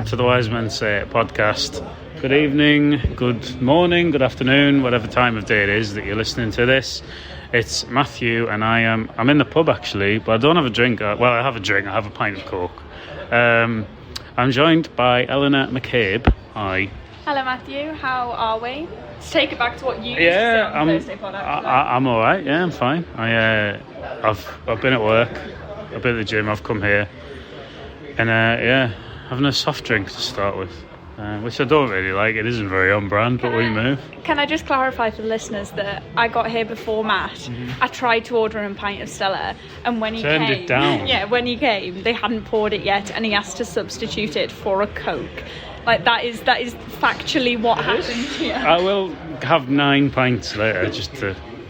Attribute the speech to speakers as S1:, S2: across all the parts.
S1: welcome to the Wise Men Say It podcast. Good evening, good morning, good afternoon, whatever time of day it is that you're listening to this. It's Matthew and I'm in the pub actually, but I don't have a drink. Well, I have a drink, I have a pint of Coke. I'm joined by Eleanor McCabe. Hi.
S2: Hello Matthew, how are we? Let's take it back to what you used to say on the Thursday pod.
S1: I'm alright, yeah, I'm fine. I've been at work, I've been at the gym, I've come here. And having a soft drink to start with, which I don't really like. It isn't very on brand, but we move.
S2: Can I just clarify for the listeners that I got here before Matt? Mm-hmm. I tried to order him a pint of Stella, and when he
S1: turned
S2: came,
S1: it down.
S2: Yeah, when he came, they hadn't poured it yet, and he asked to substitute it for a Coke. Like that is factually what happened here.
S1: I will have 9 pints later,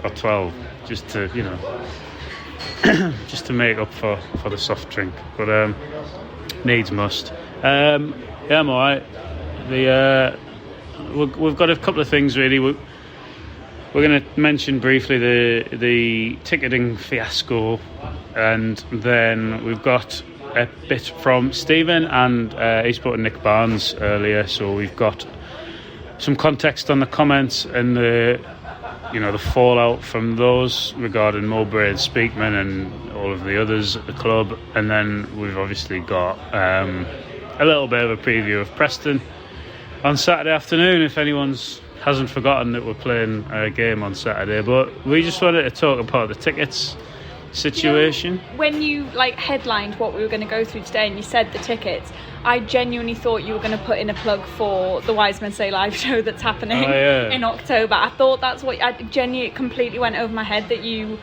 S1: or 12, just to just to make up for the soft drink. But needs must. I'm alright. We've got a couple of things really. We're going to mention briefly the ticketing fiasco, and then we've got a bit from Stephen, and he spoke to Nick Barnes earlier, so we've got some context on the comments and the fallout from those regarding Mowbray and Speakman and all of the others at the club. And then we've obviously got a little bit of a preview of Preston on Saturday afternoon, if anyone's hasn't forgotten that we're playing a game on Saturday. But we just wanted to talk about the tickets situation.
S2: When you headlined what we were going to go through today and you said the tickets, I genuinely thought you were going to put in a plug for the Wise Men Say live show that's happening in October. I thought that's what it completely went over my head that you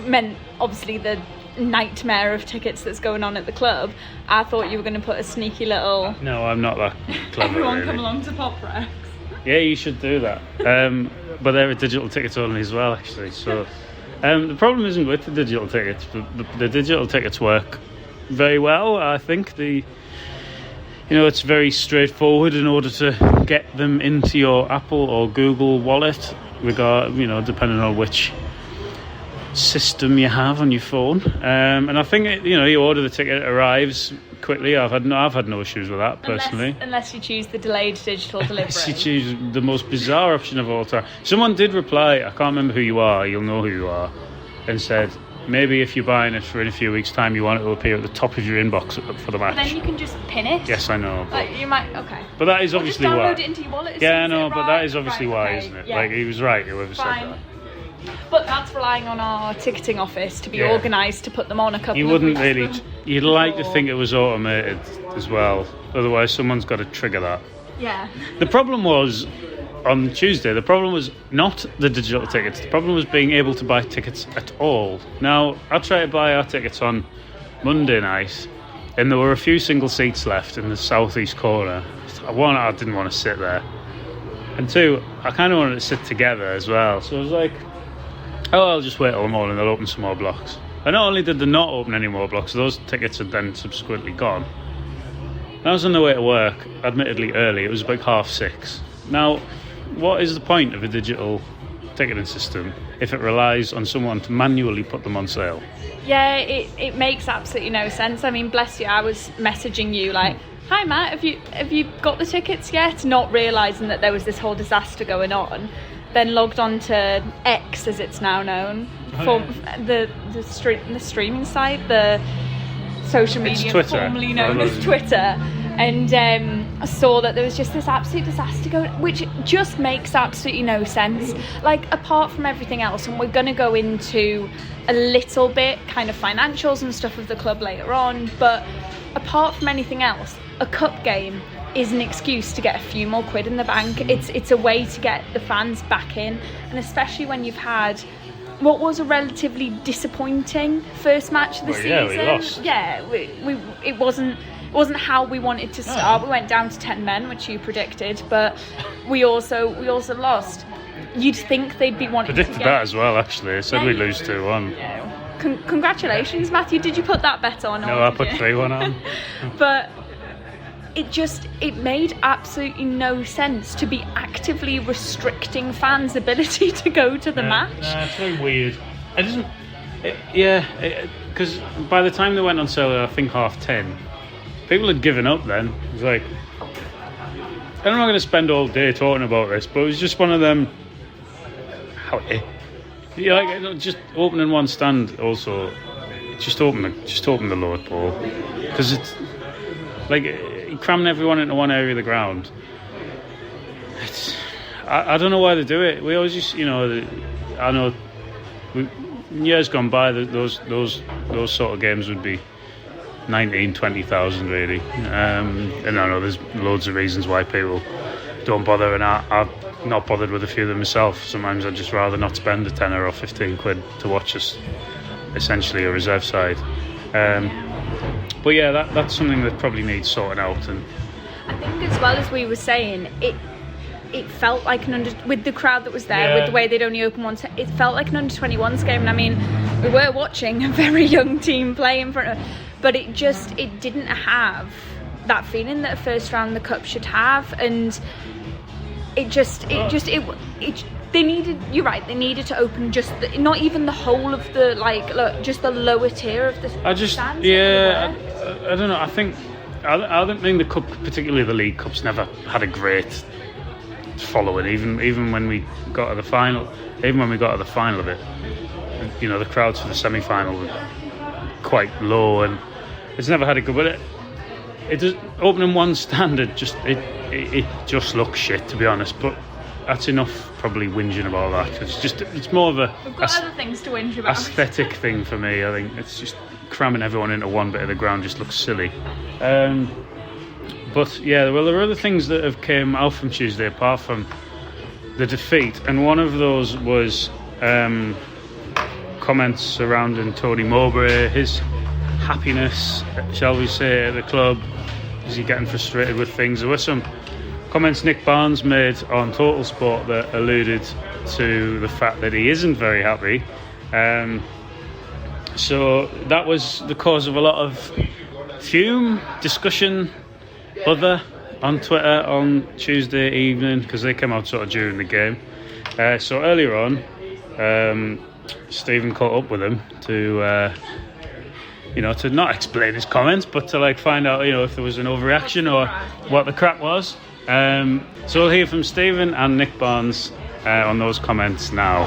S2: meant obviously the nightmare of tickets that's going on at the club. I thought you were going to put a sneaky little
S1: no, I'm not that clever.
S2: Everyone
S1: really.
S2: Come along to Pop Rex.
S1: Yeah, you should do that. But they're digital tickets only as well, actually. So the problem isn't with the digital tickets. The digital tickets work very well. I think it's very straightforward in order to get them into your Apple or Google wallet, depending on which system you have on your phone. And I think you order the ticket, it arrives quickly. I've had no issues with that personally.
S2: Unless you choose the delayed digital delivery.
S1: Unless you choose the most bizarre option of all time. Someone did reply, I can't remember who you are, you'll know who you are, and said maybe if you're buying it for in a few weeks' time, you want it to appear at the top of your inbox for the match.
S2: But then you can just pin it.
S1: Yes, I know.
S2: You might, okay.
S1: But that is obviously why.
S2: Just download it into your wallet.
S1: Yeah, I know, but that is obviously why, isn't it?
S2: Yeah.
S1: He was right, whoever said that.
S2: But that's relying on our ticketing office to be organised to put them on a couple
S1: you
S2: of
S1: wouldn't
S2: weeks
S1: really. You'd like to think it was automated as well. Otherwise, someone's got to trigger that.
S2: Yeah.
S1: The problem was on Tuesday. The problem was not the digital tickets. The problem was being able to buy tickets at all. Now, I tried to buy our tickets on Monday night, and there were a few single seats left in the southeast corner. One, I didn't want to sit there, and two, I kind of wanted to sit together as well. So I was like, I'll just wait till the morning, they'll open some more blocks. And not only did they not open any more blocks, those tickets had then subsequently gone. And I was on the way to work, admittedly early, it was about 6:30. Now, what is the point of a digital ticketing system if it relies on someone to manually put them on sale?
S2: Yeah, it makes absolutely no sense. I mean, bless you, I was messaging you like, hi Matt, have you got the tickets yet? Not realising that there was this whole disaster going on. Then logged on to X, as it's now known, the streaming site, the social media formerly known as Twitter, and I saw that there was just this absolute disaster going, which just makes absolutely no sense. Apart from everything else, and we're going to go into a little bit kind of financials and stuff of the club later on, but apart from anything else, a cup game is an excuse to get a few more quid in the bank. It's a way to get the fans back in, and especially when you've had what was a relatively disappointing first match of the season.
S1: Yeah, we lost.
S2: Yeah, it wasn't how we wanted to start. We went down to 10 men, which you predicted, but we also lost. You'd think they'd be wanting
S1: predicted
S2: to get
S1: that as well, actually. I said we'd lose 2-1.
S2: Yeah. Congratulations, Matthew. Did you put that bet on?
S1: No, I put 3-1 on.
S2: But it made absolutely no sense to be actively restricting fans' ability to go to the match.
S1: No, it's very weird. It doesn't. Because by the time they went on sale, I think 10:30, people had given up then. It was like, I'm not going to spend all day talking about this, but it was just one of them. Just opening one stand also. Just open the load ball, because it's like cramming everyone into one area of the ground. I don't know why they do it. We always just, I know in years gone by, those sort of games would be 19,000, 20,000 really. And I know there's loads of reasons why people don't bother, and I'm not bothered with a few of them myself. Sometimes I'd just rather not spend a tenner or 15 quid to watch us, essentially a reserve side. But yeah, that's something that probably needs sorting out. And
S2: I think, as well as we were saying, it felt like with the crowd that was there, with the way they'd only open one, it felt like an under-21s game. And I mean, we were watching a very young team play in front of, but it didn't have that feeling that a first round of the cup should have. And they needed, you're right, they needed to open not even the whole of the, just the lower tier of the stands.
S1: I don't know, I don't think the cup, particularly the League Cup's never had a great following, even when we got to the final of it, the crowds for the semi-final were quite low, and it's never had a good, but it just opening one stand, it just looks shit, to be honest. But that's enough probably whinging about that. It's more of a,
S2: we've got other things to whinge about,
S1: aesthetic thing for me. I think it's just cramming everyone into one bit of the ground just looks silly. But yeah, well, there are other things that have came out from Tuesday apart from the defeat, and one of those was comments surrounding Tony Mowbray, his happiness, shall we say, at the club. Is he getting frustrated with things? There were some comments Nick Barnes made on Total Sport that alluded to the fact that he isn't very happy. So that was the cause of a lot of fume, discussion, on Twitter on Tuesday evening, because they came out sort of during the game. So earlier on, Stephen caught up with him to not explain his comments, but to find out, if there was an overreaction or what the crack was. So we'll hear from Stephen and Nick Barnes on those comments now.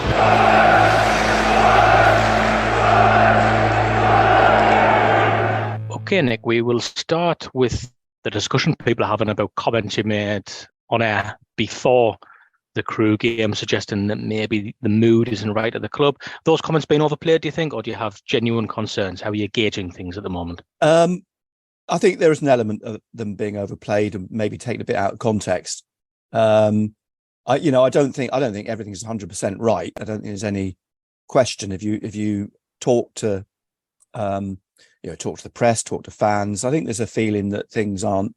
S3: Okay, Nick, we will start with the discussion people are having about comments you made on air before the Crewe game, suggesting that maybe the mood isn't right at the club. Those comments being overplayed, do you think, or do you have genuine concerns? How are you gauging things at the moment?
S4: I think there is an element of them being overplayed and maybe taken a bit out of context. I don't think everything is 100% right. I don't think there's any question. If you talk to talk to the press, talk to fans, I think there's a feeling that things aren't,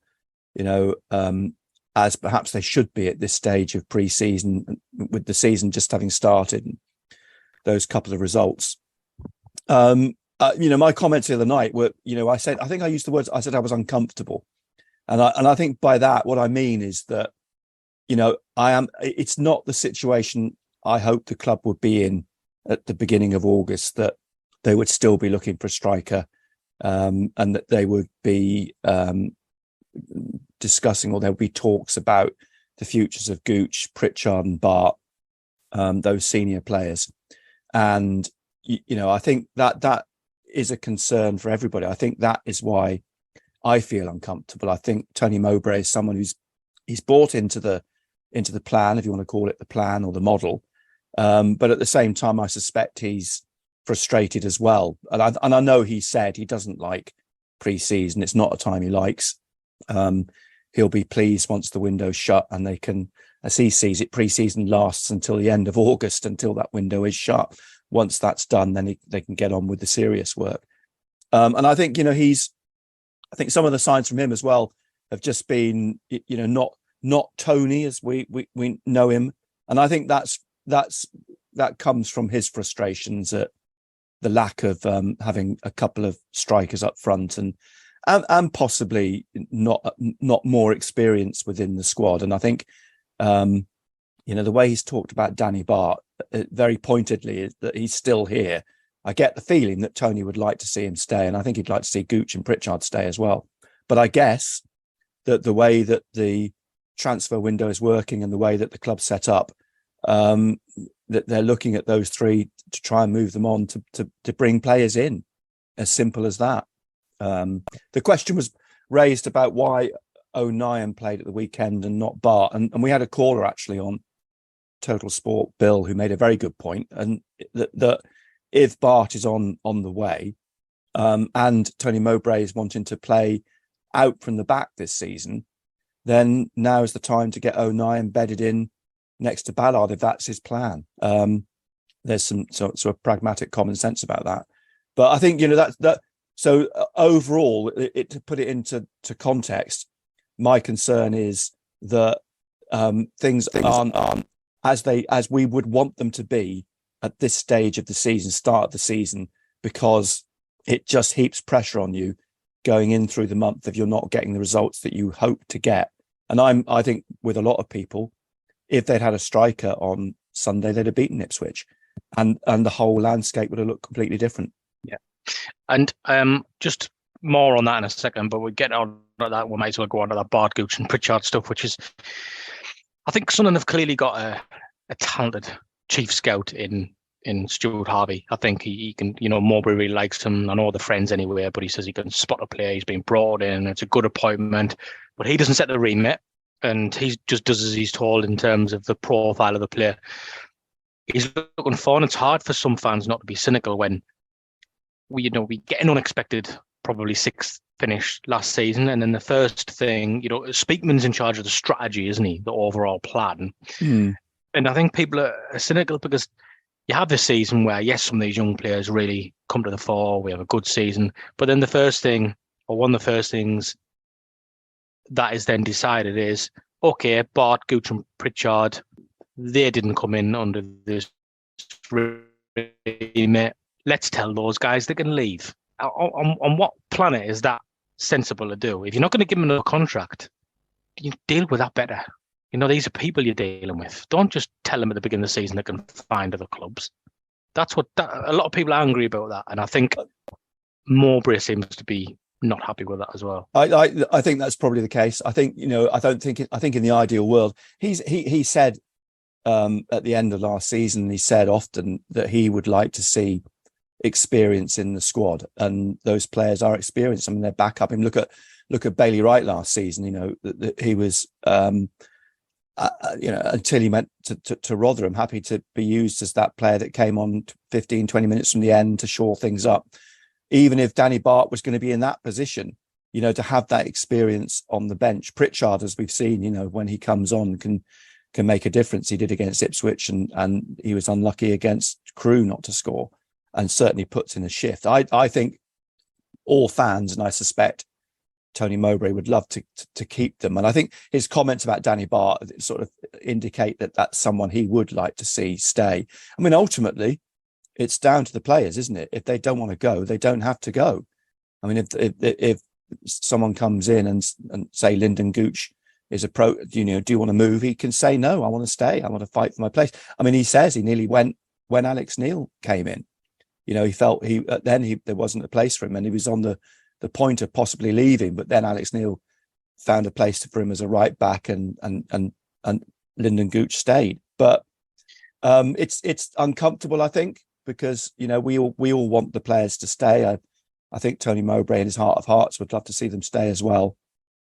S4: as perhaps they should be at this stage of pre-season, with the season just having started, and those couple of results. My comments the other night were, I said I was uncomfortable, and I think by that what I mean is that, it's not the situation I hoped the club would be in at the beginning of August, that they would still be looking for a striker, and that they would be discussing, or there'll be talks about the futures of Gooch, Pritchard and Bart, those senior players. And, I think that is a concern for everybody. I think that is why I feel uncomfortable. I think Tony Mowbray is someone he's bought into the plan, if you want to call it the plan or the model. But at the same time, I suspect he's frustrated as well. And I know he said he doesn't like pre-season. It's not a time he likes. He'll be pleased once the window's shut and they can, as he sees it, pre-season lasts until the end of August, until that window is shut. Once that's done, then they can get on with the serious work. And I think, I think some of the signs from him as well have just been, not Tony as we know him. And I think that comes from his frustrations at the lack of having a couple of strikers up front and possibly not more experience within the squad. And I think, the way he's talked about Danny Bart very pointedly is that he's still here. I get the feeling that Tony would like to see him stay, and I think he'd like to see Gooch and Pritchard stay as well. But I guess that the way that the transfer window is working and the way that the club's set up, that they're looking at those three to try and move them on to bring players in. As simple as that. The question was raised about why O'Nien played at the weekend and not Bart. And we had a caller actually on Total Sport, Bill, who made a very good point. And that if Bart is on the way, and Tony Mowbray is wanting to play out from the back this season, then now is the time to get O'Nien bedded in next to Ballard, if that's his plan. There's some sort of pragmatic common sense about that. But I think, that so overall, to put it into context, my concern is that things aren't as we would want them to be at this stage of the season, start of the season, because it just heaps pressure on you going in through the month if you're not getting the results that you hope to get. And I think with a lot of people, if they'd had a striker on Sunday, they'd have beaten Ipswich, and the whole landscape would have looked completely different.
S3: Yeah, and just more on that in a second, but we get on to that. We might as well go on to that Bart, Gooch and Pritchard stuff, which is, I think Sunderland have clearly got a talented chief scout in Stuart Harvey. I think he can, Mowbray really likes him. I know the friends anyway, but he says he can spot a player. He's been brought in. It's a good appointment, but he doesn't set the remit, and he just does as he's told in terms of the profile of the player he's looking for. And it's hard for some fans not to be cynical when we get an unexpected, probably sixth finish last season, and then the first thing, Speakman's in charge of the strategy, isn't he? The overall plan. And I think people are cynical because you have this season where, yes, some of these young players really come to the fore. We have a good season, but then the first thing, or one of the first things that is then decided is, okay, Bart, Gooch and Pritchard, they didn't come in under this remit. Let's tell those guys they can leave. On what planet is that sensible to do? If you're not going to give them a contract, you deal with that better. These are people you're dealing with. Don't just tell them at the beginning of the season they can find other clubs. That's a lot of people are angry about that, and I think Mowbray seems to be not happy with that as well.
S4: I think that's probably the case. I think I think in the ideal world, he said at the end of last season, he said often that he would like to see experience in the squad, and those players are experienced. I mean, they're back up. I mean, look at Bailey Wright last season. He was until he went to Rotherham, happy to be used as that player that came on 15, 20 minutes from the end to shore things up. Even if Danny Bart was going to be in that position, to have that experience on the bench. Pritchard, as we've seen, when he comes on, can make a difference. He did against Ipswich, and he was unlucky against Crewe not to score, and certainly puts in a shift. I think all fans, and I suspect Tony Mowbray, would love to keep them. And I think his comments about Danny Bart sort of indicate that that's someone he would like to see stay. I mean, ultimately, it's down to the players, isn't it? If they don't want to go, they don't have to go. I mean, if someone comes in and say Lyndon Gooch is do you want to move? He can say, no, I want to stay. I want to fight for my place. I mean, he says he nearly went when Alex Neil came in. He felt there wasn't a place for him, and he was on the point of possibly leaving, but then Alex Neil found a place for him as a right back, and Lyndon Gooch stayed. But it's uncomfortable, I think, because we all want the players to stay. I think Tony Mowbray in his heart of hearts would love to see them stay as well.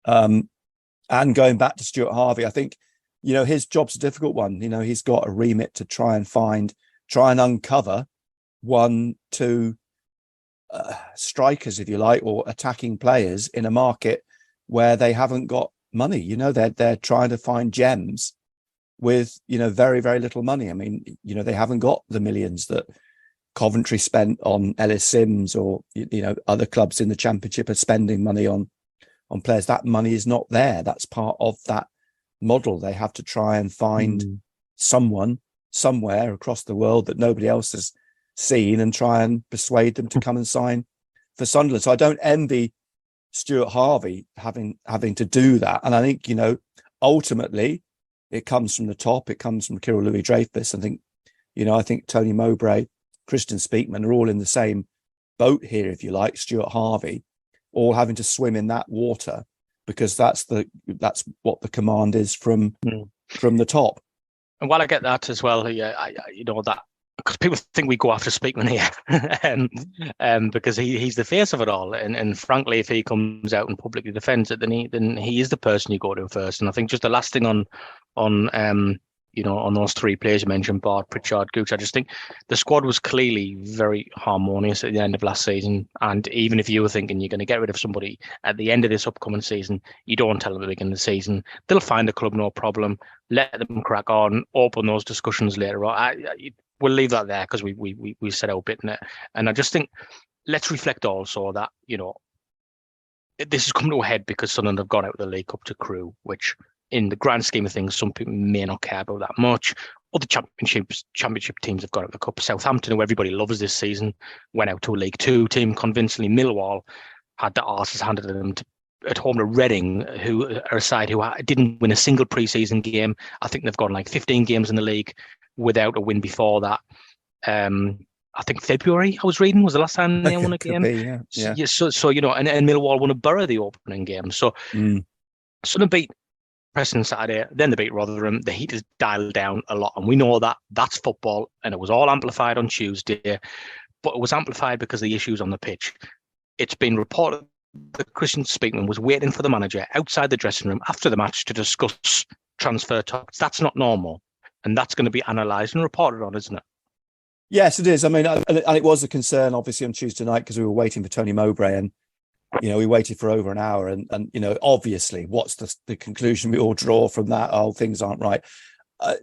S4: And going back to Stuart Harvey, I think his job's a difficult one. He's got a remit to try and uncover 1-2 strikers, if you like, or attacking players in a market where they haven't got money. They're trying to find gems with very, very little money. I mean, they haven't got the millions that Coventry spent on Ellis Sims, or other clubs in the Championship are spending money on players. That money is not there. That's part of that model. They have to try and find someone somewhere across the world that nobody else has seen and try and persuade them to come and sign for Sunderland. So I don't envy Stuart Harvey having to do that. And I think, ultimately it comes from the top. It comes from Kirill Louis-Dreyfus. I think Tony Mowbray, Christian Speakman are all in the same boat here, if you like. Stuart Harvey all having to swim in that water, because that's what the command is from the top.
S3: And while I get that as well, yeah, you know that, because people think we go after Speakman here, because he's the face of it all, and frankly, if he comes out and publicly defends it, then he is the person you go to first. And I think just the last thing on those three players you mentioned, Bart, Pritchard, Gooch, I just think the squad was clearly very harmonious at the end of last season. And even if you were thinking you're going to get rid of somebody at the end of this upcoming season, you don't tell them at the beginning of the season. They'll find a club, no problem. Let them crack on, open those discussions later on. We'll leave that there because we said our bit in it. And I just think let's reflect also that, this has come to a head because Sunderland have gone out of the League Cup to Crewe, which in the grand scheme of things, some people may not care about that much. Other championship teams have got out of the cup. Southampton, who everybody loves this season, went out to a League Two team convincingly. Millwall had the arses handed to them at home to Reading, who are a side who didn't win a single pre-season game. I think they've gone like 15 games in the league without a win before that. I think February, I was reading, was the last time they won a game.
S4: Yeah.
S3: So and Millwall won a Borough the opening game. So Sunderland beat Preston Saturday, then they beat Rotherham. The heat is dialed down a lot, and we know that that's football, and it was all amplified on Tuesday, but it was amplified because of the issues on the pitch. It's been reported that Christian Speakman was waiting for the manager outside the dressing room after the match to discuss transfer talks. That's not normal, and that's going to be analysed and reported on, isn't it?
S4: Yes, it is. I mean, and it was a concern, obviously, on Tuesday night because we were waiting for Tony Mowbray, and we waited for over an hour, and obviously, what's the conclusion we all draw from that? Oh, things aren't right.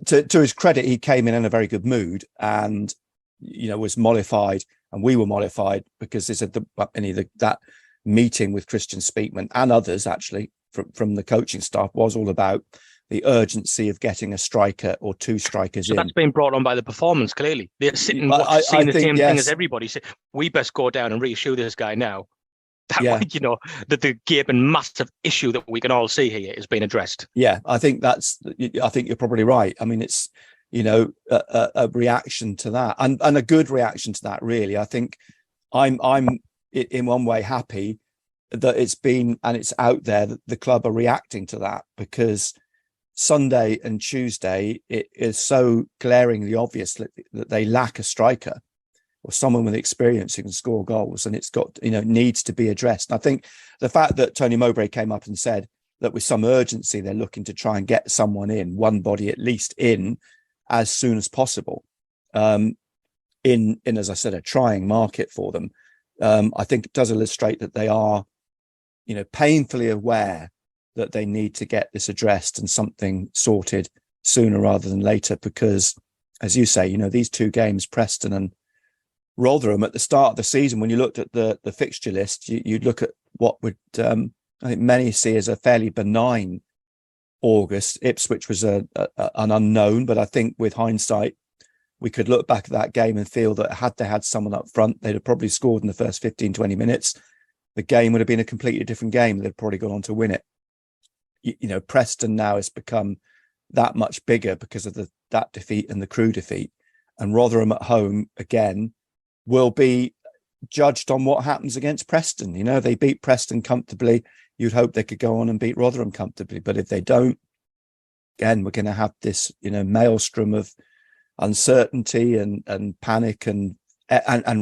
S4: To his credit, he came in a very good mood, and was mollified, and we were mollified because they said that meeting with Christian Speakman and others actually from the coaching staff was all about the urgency of getting a striker or two strikers in.
S3: So that's been brought on by the performance, clearly. They're sitting seeing the same thing as everybody. Say, we best go down and reassure this guy now. That the gaping massive issue that we can all see here is being addressed.
S4: Yeah, I think you're probably right. I mean, it's, a reaction to that and a good reaction to that, really. I think I'm in one way happy that it's been, and it's out there, that the club are reacting to that, because Sunday and Tuesday, it is so glaringly obvious that they lack a striker or someone with experience who can score goals, and it's got, needs to be addressed. And I think the fact that Tony Mowbray came up and said that with some urgency, they're looking to try and get someone in, one body at least in, as soon as possible, in as I said, a trying market for them. I think it does illustrate that they are, painfully aware that they need to get this addressed and something sorted sooner rather than later, because, as you say, these two games, Preston and Rotherham, at the start of the season, when you looked at the fixture list, you'd look at what would I think many see as a fairly benign August. Ipswich was an unknown, but I think with hindsight, we could look back at that game and feel that had they had someone up front, they'd have probably scored in the first 15, 20 minutes. The game would have been a completely different game. They'd probably gone on to win it. Preston now has become that much bigger because of that defeat and the Crewe defeat. And Rotherham at home, again, will be judged on what happens against Preston. They beat Preston comfortably. You'd hope they could go on and beat Rotherham comfortably. But if they don't, again, we're going to have this, maelstrom of uncertainty and panic and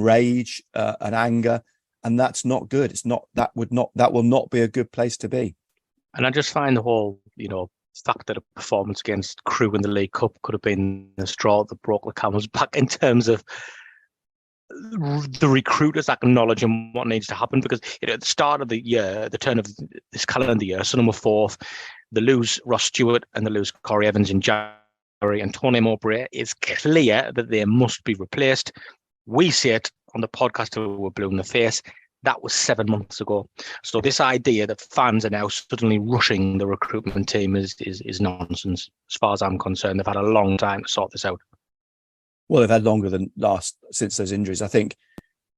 S4: rage and anger. And that's not good. That will not be a good place to be.
S3: And I just find the whole, fact that a performance against Crewe in the League Cup could have been the straw that broke the camel's back in terms of the recruiters acknowledging what needs to happen, because at the start of the year, the turn of this calendar year, Sunderland were fourth. They lose Ross Stewart and they lose Corey Evans in January, and Tony Mowbray is clear that they must be replaced. We see it on the podcast till we're blue in the face. That was 7 months ago. So this idea that fans are now suddenly rushing the recruitment team is nonsense. As far as I'm concerned, they've had a long time to sort this out.
S4: Well, they've had longer than since those injuries. I think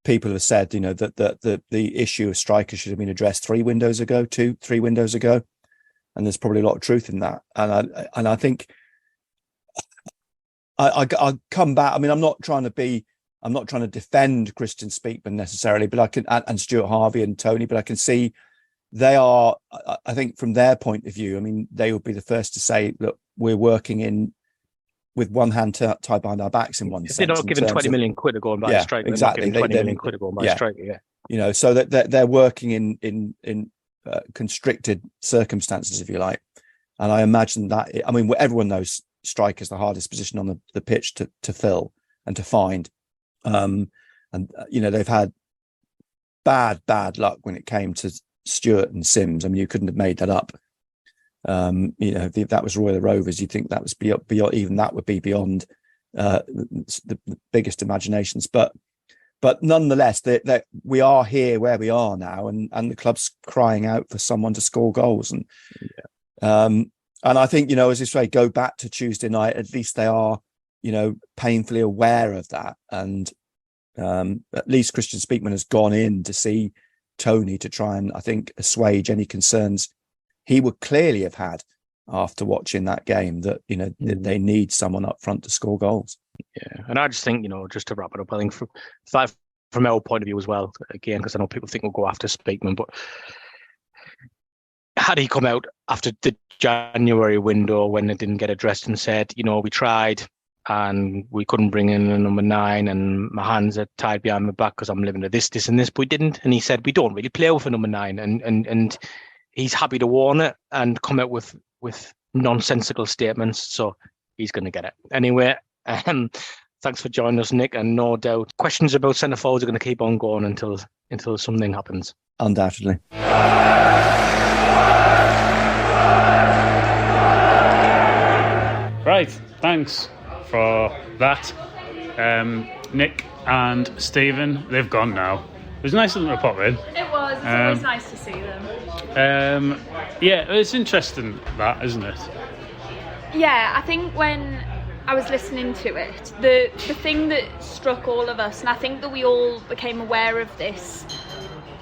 S4: people have said, that the issue of strikers should have been addressed 3 windows ago, 3 windows ago, and there's probably a lot of truth in that. And I think I come back. I mean, I'm not trying to be I'm not trying to defend Christian Speakman necessarily, but I can, and Stuart Harvey and Tony, but I can see they are, I think from their point of view, I mean, they would be the first to say, look, we're working in with one hand tied behind our backs in one sense.
S3: They're not giving 20 million quid to go and buy a striker.
S4: Exactly.
S3: They're not giving 20 million quid to go and buy a striker, yeah.
S4: You know, so that they're working in constricted circumstances, if you like. And I imagine that, I mean, everyone knows striker's the hardest position on the pitch to fill and to find. And, you know, they've had bad luck when it came to Stewart and Sims. I mean, you couldn't have made that up. You know, if that was Royal Rovers, you'd think that was beyond even that would be beyond the biggest imaginations. But nonetheless, that we are here where we are now, and the club's crying out for someone to score goals. And I think, you know, as you say, go back to Tuesday night, at least they are, you know, painfully aware of that. And at least Christian Speakman has gone in to see Tony to try and, I think, assuage any concerns he would clearly have had after watching that game, that, you know, they need someone up front to score goals.
S3: Yeah, and I just think, you know, just to wrap it up, I think from our point of view as well, again, because I know people think we'll go after Speakman, but had he come out after the January window when it didn't get addressed and said, you know, we tried and we couldn't bring in a number 9 and my hands are tied behind my back because I'm living to this and this, but we didn't. And he said, we don't really play with a number 9. And he's happy to warn it and come out with nonsensical statements. So he's going to get it. Anyway, thanks for joining us, Nick. And no doubt questions about centre forwards are going to keep on going until something happens.
S4: Undoubtedly.
S1: Right, thanks for that. Nick and Stephen, they've gone now. It was nice of them to pop in.
S2: It was. It's always nice to see them.
S1: Yeah, it's interesting, that, isn't it?
S2: Yeah, I think when I was listening to it, the thing that struck all of us, and I think that we all became aware of this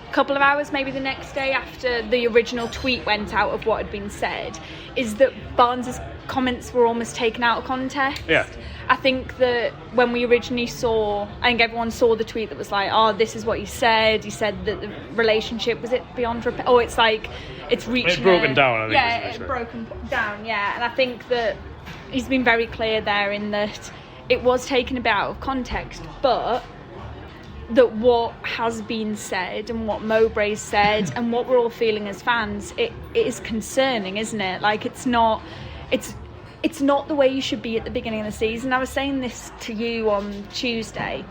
S2: a couple of hours, maybe the next day after the original tweet went out of what had been said, is that Barnes's comments were almost taken out of context.
S1: Yeah.
S2: I think that when we originally saw, I think everyone saw the tweet that was like, oh, this is what he said. He said that the relationship, was it beyond repair? Oh, it's like, it's reaching...
S1: It's broken down, I think.
S2: Yeah, it's broken down, yeah. And I think that he's been very clear there in that it was taken a bit out of context, but that what has been said and what Mowbray's said and what we're all feeling as fans, it is concerning, isn't it? Like, it's not the way you should be at the beginning of the season. I was saying this to you on Tuesday.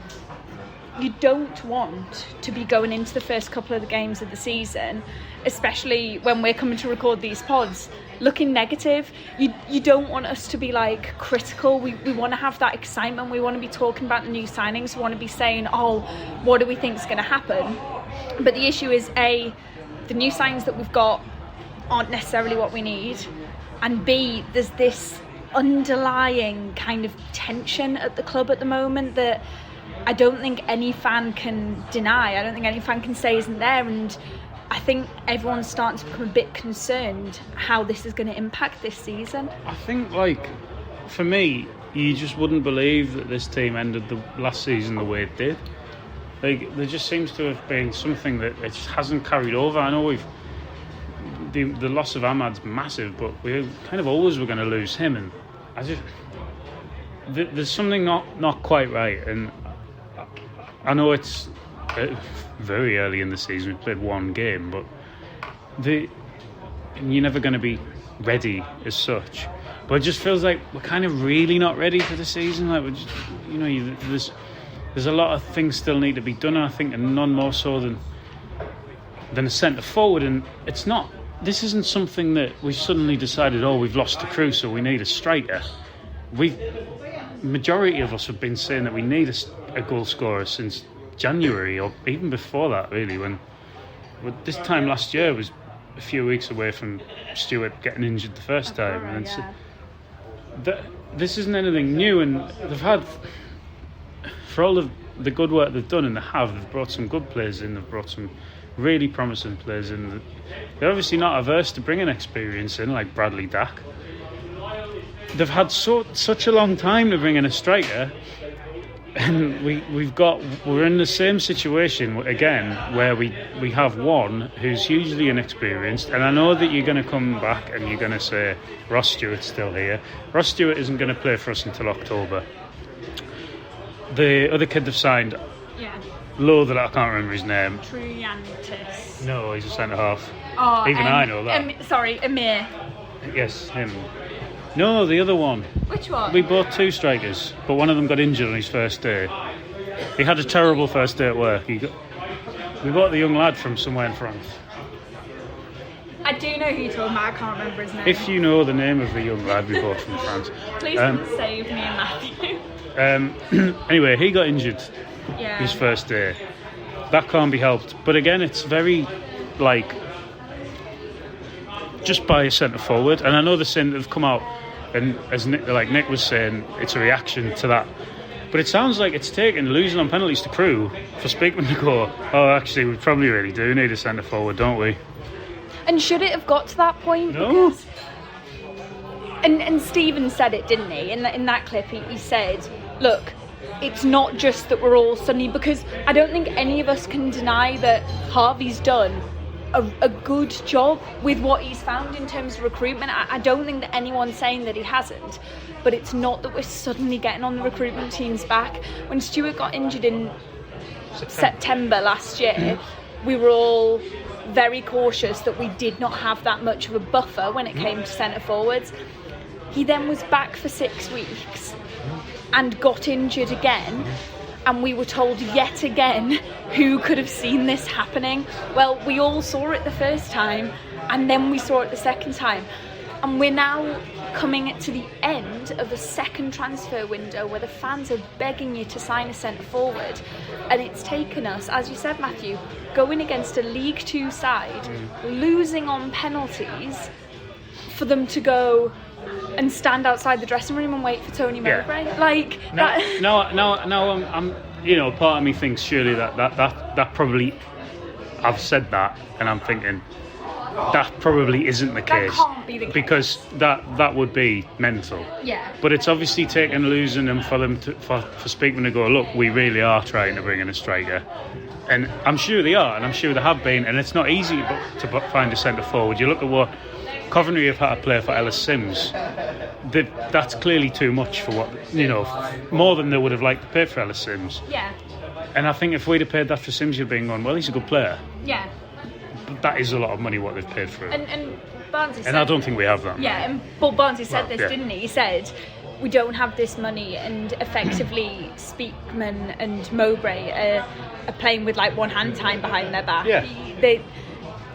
S2: You don't want to be going into the first couple of the games of the season, especially when we're coming to record these pods, looking negative. You don't want us to be like critical. We want to have that excitement. We want to be talking about the new signings. We want to be saying, oh, what do we think is going to happen? But the issue is, A, the new signings that we've got aren't necessarily what we need. And B, there's this underlying kind of tension at the club at the moment that I don't think any fan can deny. I don't think any fan can say isn't there. And I think everyone's starting to become a bit concerned how this is going to impact this season. I
S1: think, like, for me, you just wouldn't believe that this team ended the last season the way it did. Like, there just seems to have been something that it just hasn't carried over. I know the loss of Ahmad's massive, but we kind of always were going to lose him, and there's something not quite right. And I know it's very early in the season. We played one game, but you're never going to be ready as such. But it just feels like we're kind of really not ready for the season. Like, we're just, you know, there's a lot of things still need to be done, I think, and none more so than a centre forward. And it's not. This isn't something that we've suddenly decided, oh, we've lost to Crewe, so we need a striker. Majority of us have been saying that we need a goal scorer since January, or even before that, really. When this time last year was a few weeks away from Stewart getting injured the first time. And this isn't anything new, and they've had, for all of the good work they've done, and they've brought some good players in, they've brought some really promising players in. They're obviously not averse to bringing experience in, like Bradley Dack. They've had such a long time to bring in a striker, And we're in the same situation again, where we have one who's hugely inexperienced, and I know that you're going to come back and you're going to say Ross Stewart's still here. Ross Stewart isn't going to play for us until October. The other kid they've signed, low that I can't remember his name.
S2: Triantis.
S1: No, he's a centre half.
S2: Oh,
S1: even I know that.
S2: Sorry, Amir.
S1: Yes, him. No, the other one.
S2: Which one?
S1: We bought two strikers, but one of them got injured on his first day. He had a terrible first day at work. We bought the young lad from somewhere in France.
S2: I do know who you're talking about, I can't remember his name.
S1: If you know the name of the young lad we bought from France.
S2: Please save me and Matthew.
S1: Anyway, he got injured his first day. That can't be helped. But again, it's very, just by a centre forward. And I know the centre have come out, and as Nick was saying, it's a reaction to that. But it sounds like it's taken losing on penalties to Crewe for Speakman to go, oh, actually, we probably really do need a centre forward, don't we?
S2: And should it have got to that point?
S1: No.
S2: Because... And Stephen said it, didn't he? In that clip, he said, look, it's not just that we're all suddenly... Because I don't think any of us can deny that Harvey's done a good job with what he's found in terms of recruitment. I don't think that anyone's saying that he hasn't, but it's not that we're suddenly getting on the recruitment team's back. When Stuart got injured in September last year, we were all very cautious that we did not have that much of a buffer when it came to centre forwards. He then was back for 6 weeks and got injured again. And we were told yet again, who could have seen this happening? Well, we all saw it the first time, and then we saw it the second time. And we're now coming to the end of a second transfer window where the fans are begging you to sign a centre forward. And it's taken us, as you said, Matthew, going against a League Two side, losing on penalties, for them to go and stand outside the dressing room and wait for Tony Mowbray.
S1: I'm part of me thinks surely that probably, I've said that and I'm thinking that probably isn't the case.
S2: That can't be the case.
S1: Because that would be mental.
S2: Yeah.
S1: But it's obviously taken losing them for Speakman to go, look, we really are trying to bring in a striker. And I'm sure they are, and I'm sure they have been, and it's not easy to find a centre forward. You look at what Coventry have had to play for Ellis Sims. That's clearly too much for what, more than they would have liked to pay for Ellis Sims.
S2: Yeah.
S1: And I think if we'd have paid that for Sims, you'd been going, well, he's a good player.
S2: Yeah.
S1: But that is a lot of money what they've paid for him.
S2: And Barnsley said...
S1: And I don't think we have that.
S2: Yeah, and Paul Barnsley said didn't he? He said, we don't have this money, and effectively Speakman and Mowbray are playing with one hand tied behind their back.
S1: Yeah.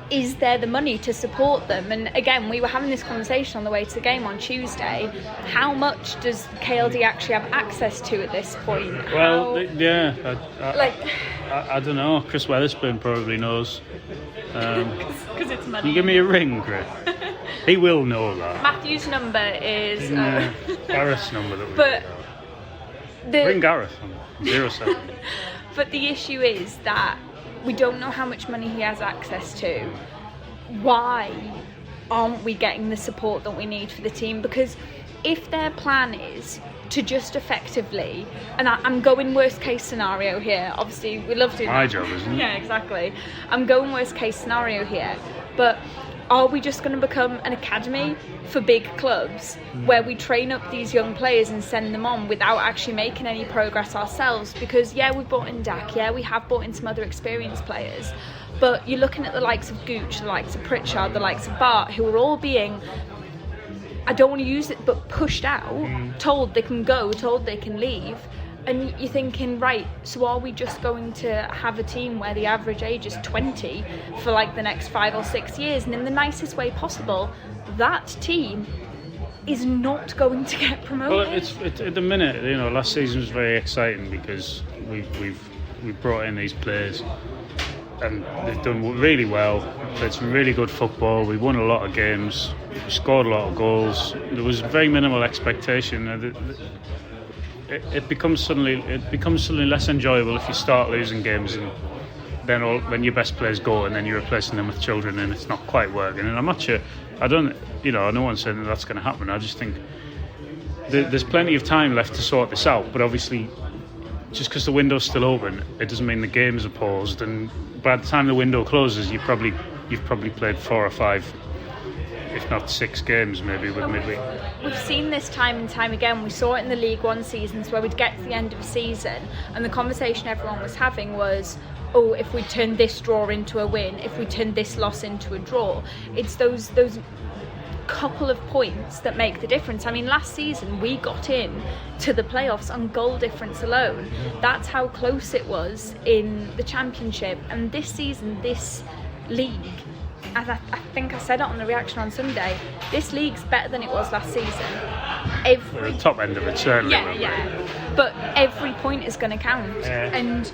S2: Is there the money to support them? And again, we were having this conversation on the way to the game on Tuesday. How much does KLD actually have access to at this point?
S1: Well, I don't know. Chris Weatherspoon probably knows.
S2: Because it's money.
S1: Can you give me a ring, Chris? He will know that.
S2: Matthew's number is...
S1: Gareth's number that we
S2: but
S1: ring Gareth on 07.
S2: But the issue is that we don't know how much money he has access to. Why aren't we getting the support that we need for the team? Because if their plan is to just effectively, and I'm going worst case scenario here, obviously we love doing
S1: my job, isn't it?
S2: Yeah, exactly. I'm going worst case scenario here, but are we just going to become an academy for big clubs where we train up these young players and send them on without actually making any progress ourselves? Because we've brought in Dak, we have brought in some other experienced players, but you're looking at the likes of Gooch, the likes of Pritchard, the likes of Bart, who are all being, I don't want to use it, but pushed out, told they can go, told they can leave. And you're thinking, right, so are we just going to have a team where the average age is 20 for the next 5 or 6 years? And in the nicest way possible, that team is not going to get promoted.
S1: Well, it's at the minute, last season was very exciting because we've brought in these players and they've done really well, played some really good football, we won a lot of games, we scored a lot of goals, there was very minimal expectation. It becomes suddenly less enjoyable if you start losing games and then when your best players go and then you're replacing them with children and it's not quite working. And I'm not sure. No one's saying that's going to happen. I just think there's plenty of time left to sort this out. But obviously, just because the window's still open, it doesn't mean the games are paused. And by the time the window closes, you've probably played 4 or 5, if not 6 games maybe with midweek.
S2: We've seen this time and time again. We saw it in the League One seasons where we'd get to the end of the season and the conversation everyone was having was, oh, if we turn this draw into a win, if we turn this loss into a draw. It's those couple of points that make the difference. I mean, last season we got in to the playoffs on goal difference alone. That's how close it was in the Championship. And this season, this league, as I think I said it on the reaction on Sunday, this league's better than it was last season.
S1: We're at the top end of it, certainly.
S2: Yeah. But every point is going to count.
S1: Yeah.
S2: And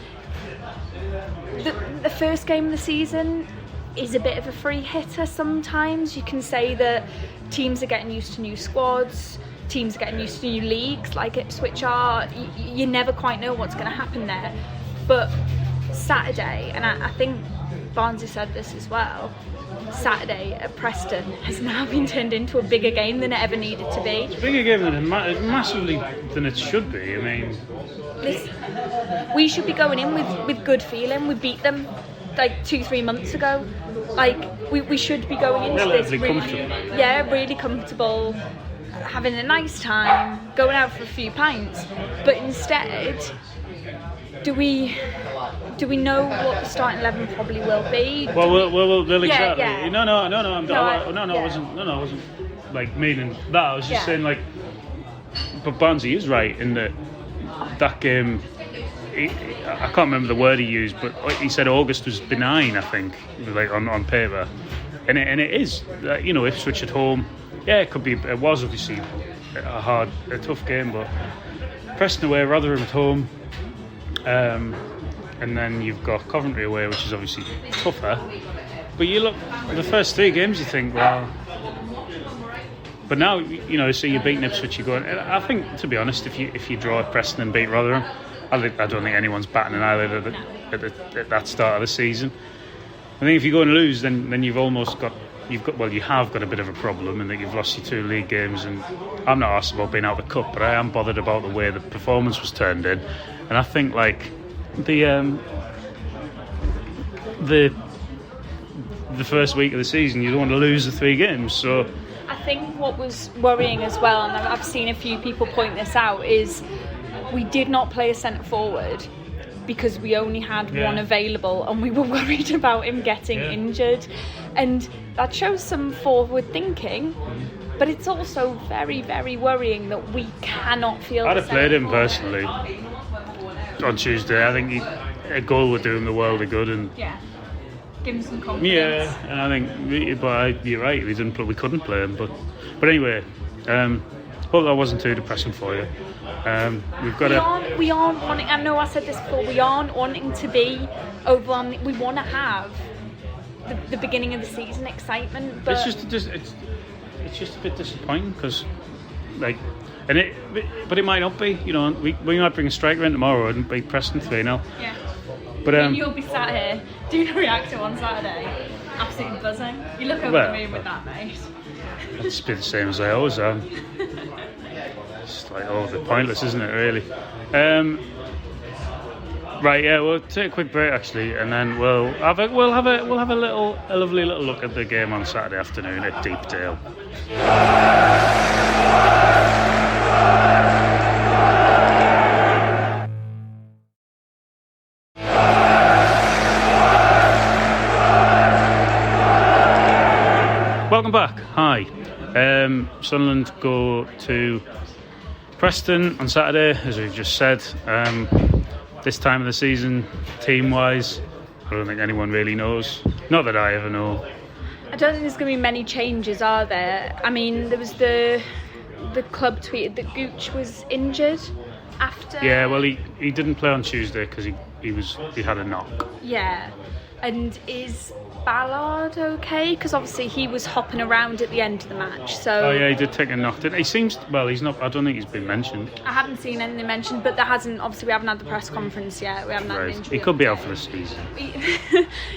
S2: the first game of the season is a bit of a free hitter sometimes. You can say that teams are getting used to new squads, teams are getting used to new leagues like Ipswich are. You never quite know what's going to happen there. But Saturday, and I think Barnsley said this as well, Saturday at Preston has now been turned into a bigger game than it ever needed to be.
S1: It's a bigger game than massively than it should be. I mean,
S2: we should be going in with good feeling. We beat them like 2-3 months ago. Like we should be going into this really comfortable, having a nice time, going out for a few pints. But instead, do we know what the starting 11 probably will be?
S1: Well, exactly.
S2: Yeah.
S1: No, I wasn't like meaning that. I was just saying like, but Barnsley is right in that game. I can't remember the word he used, but he said August was benign, I think, like on paper, and it is. Ipswich at home, it was obviously a tough game, but Preston away, Rotherham at home, and then you've got Coventry away, which is obviously tougher. But you look the first 3 games, you think, well. But now, so you're beating Ipswich, you're going. I think, to be honest, if you draw at Preston and beat Rotherham, I don't think anyone's batting an eyelid at that start of the season. I think if you go and lose, then you have got a bit of a problem in that you've lost your 2 league games, and I'm not asked about being out of the cup, but I am bothered about the way the performance was turned in, and I think like the first week of the season you don't want to lose the 3 games, so.
S2: I think what was worrying as well, and I've seen a few people point this out, is we did not play a centre forward because we only had one available and we were worried about him getting injured, and that shows some forward thinking, but it's also very, very worrying that we cannot feel.
S1: I'd have played him personally on Tuesday. I think a goal would do him the world of good, and
S2: give him some confidence.
S1: Yeah, and I think, but you're right. We couldn't play him, but anyway. Hope that wasn't too depressing for you. We aren't wanting. I know I said this before. We aren't wanting to be overwhelmed. We want to have the beginning of the season excitement. But it's just a bit disappointing because, but it might not be. We might bring a striker in tomorrow and beat Preston 3-0.
S2: Yeah.
S1: But
S2: you'll be sat here doing a reactor on Saturday, absolutely buzzing. You look over the moon with that, mate.
S1: It's a bit the same as I always am. It's like a bit pointless, isn't it? Really. Right. Yeah. We'll take a quick break actually, and then we'll have a lovely little look at the game on Saturday afternoon at Deepdale. Welcome back. Hi. Sunderland go to Preston on Saturday, as we've just said. This time of the season, team-wise, I don't think anyone really knows. Not that I ever know.
S2: I don't think there's going to be many changes, are there? I mean, there was the club tweeted that Gooch was injured after.
S1: Yeah, well, he didn't play on Tuesday because he had a knock.
S2: Yeah, and is Ballard okay? Because obviously he was hopping around at the end of the match. So.
S1: Oh yeah, he did take a knock. He seems he's not. I don't think he's been mentioned.
S2: I haven't seen anything mentioned, but there hasn't. Obviously, we haven't had the press conference yet. We haven't had an injury.
S1: He could be out for the season.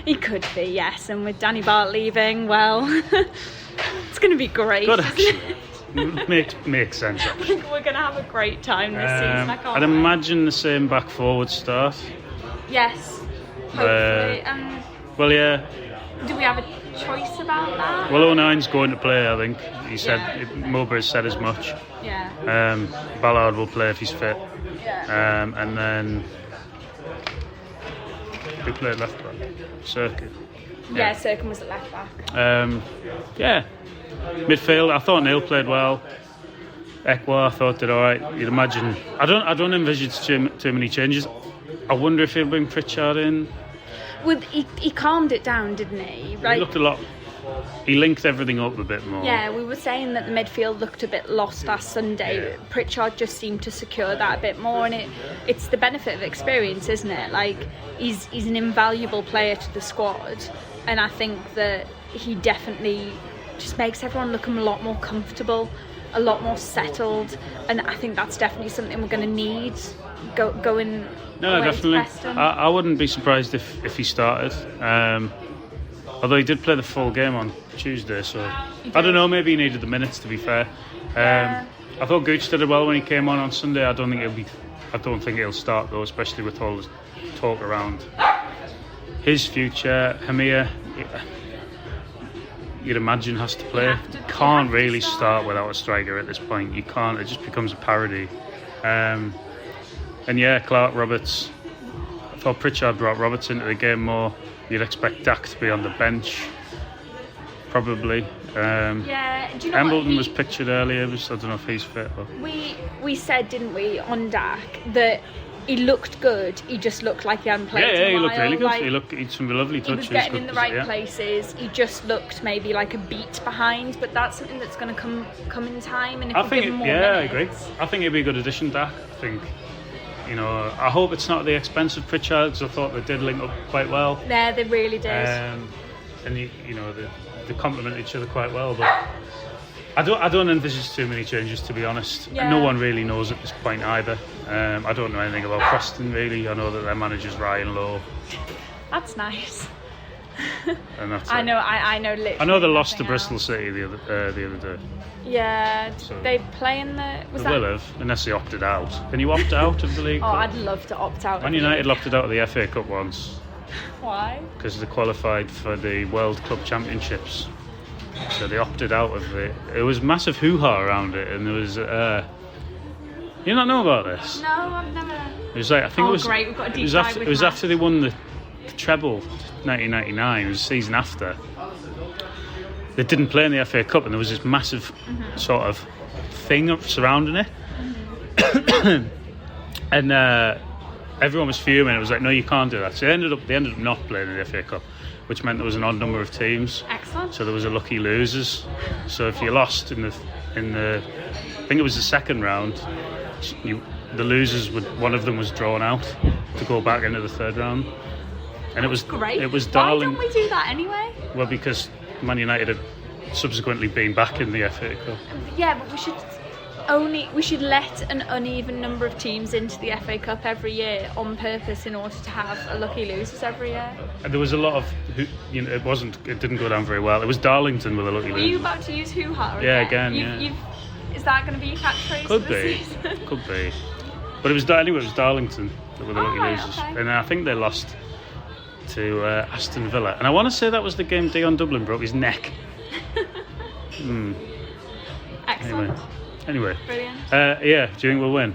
S2: He could be, yes. And with Danny Bart leaving, well, it's going to be great.
S1: Good, actually. makes sense. Actually.
S2: We're going to have a great time this season. I can't
S1: I'd
S2: wait.
S1: imagine the same back forward start.
S2: Yes, hopefully.
S1: Well, yeah.
S2: Do we have a choice about that?
S1: Well, 09's going to play, I think. He said, Mowbray said as much.
S2: Yeah.
S1: Ballard will play if he's fit.
S2: Yeah.
S1: And then who played left back? Circuit.
S2: Yeah, Circum was at left back.
S1: Yeah. Midfield, I thought Neil played well. Ekwa, I thought did all right. You'd imagine. I don't envisage too many changes. I wonder if he'll bring Pritchard in.
S2: Well, he calmed it down, didn't he? Right.
S1: He looked a lot. He linked everything up a bit more.
S2: Yeah, we were saying that the midfield looked a bit lost last Sunday.
S1: Yeah.
S2: Pritchard just seemed to secure that a bit more, and it's the benefit of experience, isn't it? Like he's an invaluable player to the squad, and I think that he definitely just makes everyone look a lot more comfortable, a lot more settled, and I think that's definitely something we're going to need going.
S1: No,
S2: away to
S1: definitely.
S2: Preston.
S1: I wouldn't be surprised if he started. Although he did play the full game on Tuesday, so I don't know. Maybe he needed the minutes. To be fair, I thought Gooch did it well when he came on Sunday. I don't think he'll start though, especially with all the talk around his future. Hamir, you'd imagine has to play. Can't really start without a striker at this point. You can't. It just becomes a parody. And yeah, Clark, Roberts. I thought Pritchard brought Roberts into the game more. You'd expect Dak to be on the bench, probably.
S2: Yeah, do you know
S1: Embleton
S2: what?
S1: was pictured earlier. I don't know if he's fit. But
S2: We said, didn't we, on Dak, that he looked good. He just looked like he hadn't played in a
S1: he
S2: while.
S1: looked really good.
S2: Like,
S1: He had some lovely
S2: he
S1: touches.
S2: was getting in the right
S1: yeah.
S2: places. He just looked maybe like a beat behind, but that's something that's going to come in time. And if we give him more minutes,
S1: I agree. I think he'd be a good addition, Dak. I think, I hope it's not at the expense of Pritchard, because I thought they did link up quite well.
S2: Yeah, they really did.
S1: And they complement each other quite well. But I don't envisage too many changes, to be honest.
S2: Yeah.
S1: No one really knows at this point either. I don't know anything about Preston really. I know that their manager's Ryan Lowe.
S2: That's nice.
S1: And that's
S2: I
S1: it.
S2: know. I know. Literally
S1: I know they lost to
S2: nothing
S1: Bristol
S2: else.
S1: City the other day.
S2: Yeah,
S1: So-
S2: they play in the. Was
S1: They
S2: that?
S1: will have, unless they opted out. Can you opt out of the league?
S2: Oh, I'd love to opt out.
S1: Man
S2: of the
S1: United
S2: league.
S1: opted out of the FA Cup once
S2: Why?
S1: because they qualified for the World Club Championships. So they opted out of it. It was massive hoo-ha around it, and there was. You not know about this?
S2: No, I've never.
S1: It was like I think
S2: Oh,
S1: it was.
S2: great, we've got a deep
S1: it was
S2: dive
S1: after,
S2: with
S1: it was
S2: Matt.
S1: after they won the treble, 1999. It was the season after. They didn't play in the FA Cup, and there was this massive sort of thing surrounding it, and everyone was fuming. It was like, no, you can't do that. So they ended up not playing in the FA Cup, which meant there was an odd number of teams.
S2: Excellent.
S1: So there was a lucky losers. So if you lost in the I think it was the second round, the losers one of them was drawn out to go back into the third round, and it was
S2: Great.
S1: It was
S2: Why
S1: darling.
S2: don't we do that anyway?
S1: Well, because Man United had subsequently been back in the FA Cup.
S2: Yeah, but we should let an uneven number of teams into the FA Cup every year on purpose in order to have a lucky losers every year.
S1: And there was a lot of, it didn't go down very well. It was Darlington with a lucky
S2: Were you
S1: losers.
S2: about to use hoo-ha
S1: Yeah,
S2: again?
S1: again,
S2: Is that going to be your catchphrase
S1: Could
S2: for the
S1: be,
S2: season?
S1: could be. But it was Darlington that were the lucky
S2: right,
S1: losers,
S2: okay.
S1: and I think they lost to Aston Villa. And I want to say that was the game Dion Dublin broke his neck.
S2: Excellent.
S1: Anyway.
S2: Brilliant.
S1: Do you think we'll win?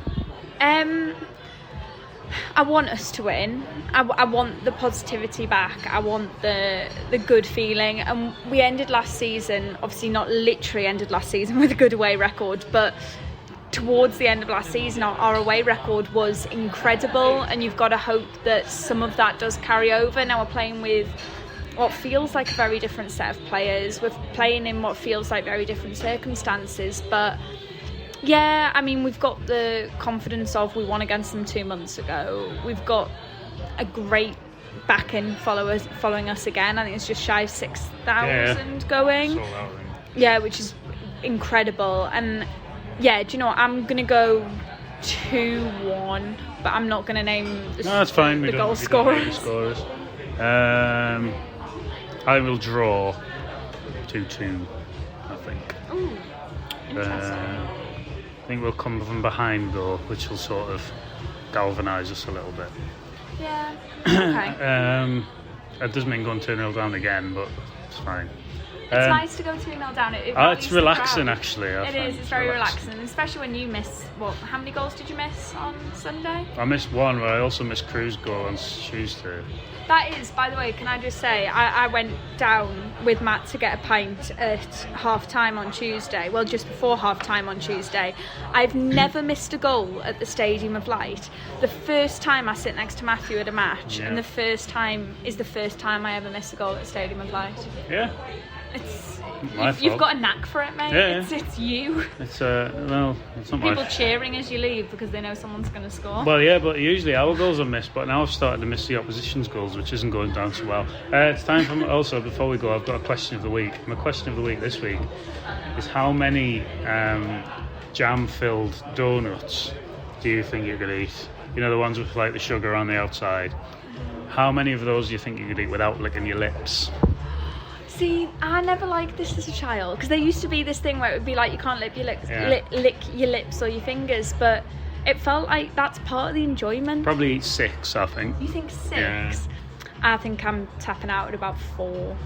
S2: I want us to win. I want the positivity back. I want the good feeling. And we ended last season, obviously not literally ended last season with a good away record, but towards the end of last season, our away record was incredible. And you've got to hope that some of that does carry over. Now we're playing with what feels like a very different set of players. We're playing in what feels like very different circumstances, but yeah, I mean, we've got the confidence of we won against them 2 months ago. We've got a great backing following us again. I think it's just shy of 6,000 going.
S1: Sold out, I think.
S2: Yeah, which is incredible. And yeah, do you know what? I'm going to go 2-1, but I'm not going to name
S1: No, that's fine.
S2: the
S1: We
S2: goal
S1: don't need the
S2: scorers.
S1: scorers. I will draw 2-2, I think.
S2: Ooh. Interesting.
S1: I think we'll come from behind though, which will sort of galvanise us a little bit.
S2: Yeah. Okay.
S1: That doesn't mean going 2-0 down again, but it's fine.
S2: It's nice to go 2-0 down.
S1: It's relaxing, actually.
S2: It is. It's very relaxing, especially when you miss. How many goals did you miss on Sunday?
S1: I missed one, but I also missed Crewe's goal on Tuesday.
S2: That is, by the way, can I just say, I went down with Matt to get a pint at half-time on Tuesday. Well, just before half-time on Tuesday. I've never missed a goal at the Stadium of Light. The first time I sit next to Matthew at a match, and the first time I ever miss a goal at the Stadium of Light.
S1: Yeah.
S2: You've got a knack for it, mate.
S1: Yeah.
S2: It's you.
S1: It's not
S2: people cheering as you leave because they know someone's going to score.
S1: Well, yeah, but usually our goals are missed, but now I've started to miss the opposition's goals, which isn't going down so well. It's time for also, before we go, I've got a question of the week. My question of the week this week is how many jam-filled donuts do you think you could eat? You know, the ones with like the sugar on the outside. How many of those do you think you could eat without licking your lips?
S2: See, I never liked this as a child because there used to be this thing where it would be like you can't lick your lips or your fingers, but it felt like that's part of the enjoyment.
S1: Probably eat 6, I think.
S2: You think 6?
S1: Yeah.
S2: I think I'm tapping out at about 4.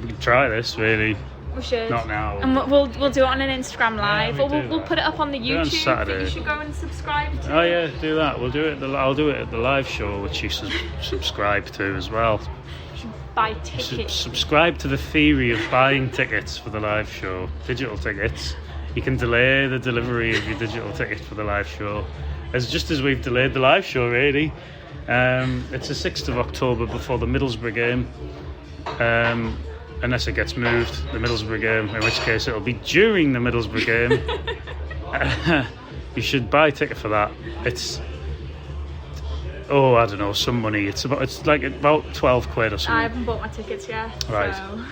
S1: We could try this, really.
S2: We should.
S1: Not now.
S2: And we'll do it on an Instagram live, or we'll put it up on the
S1: Do it on
S2: YouTube
S1: Saturday.
S2: that you should go and subscribe to.
S1: Oh yeah, do that. We'll do it. I'll do it at the live show, which you subscribe to as well.
S2: You should buy tickets.
S1: Subscribe to the theory of buying tickets for the live show, digital tickets. You can delay the delivery of your digital tickets for the live show, just as we've delayed the live show. Really, it's the 6th of October before the Middlesbrough game. Unless it gets moved, the Middlesbrough game, in which case it'll be during the Middlesbrough game. You should buy a ticket for that. It's I don't know, some money. It's about 12 quid or something.
S2: I haven't bought my tickets yet.
S1: Right.
S2: So.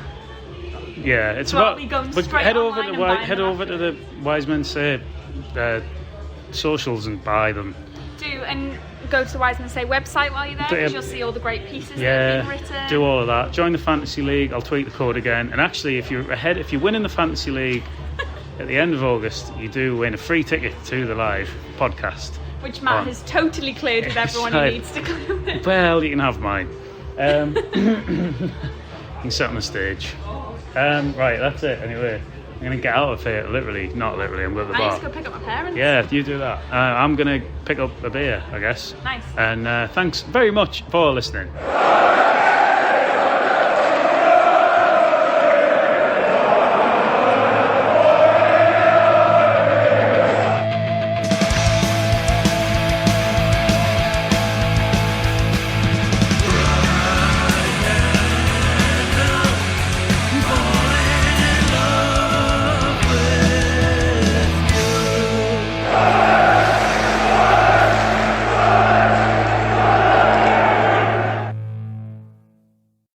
S1: Yeah, it's
S2: So
S1: about.
S2: are we going
S1: But
S2: straight
S1: head
S2: online and buying
S1: head
S2: them
S1: over to the Wise Men Say socials and buy them.
S2: Do and go to the Wise Men Say website while you're there because you'll see all the great pieces that have been written.
S1: Do all of that. Join the Fantasy League. I'll tweet the code again. And actually, if you win in the Fantasy League at the end of August, you do win a free ticket to the live podcast.
S2: Which Matt has totally cleared with everyone he needs to clear with.
S1: Well, you can have mine. You can sit on the stage. Right, that's it. Anyway, I'm going to get out of here. Not literally. I'm going to the bar.
S2: I need to go pick up my parents.
S1: Yeah, you do that. I'm going to pick up a beer, I guess.
S2: Nice.
S1: And thanks very much for listening.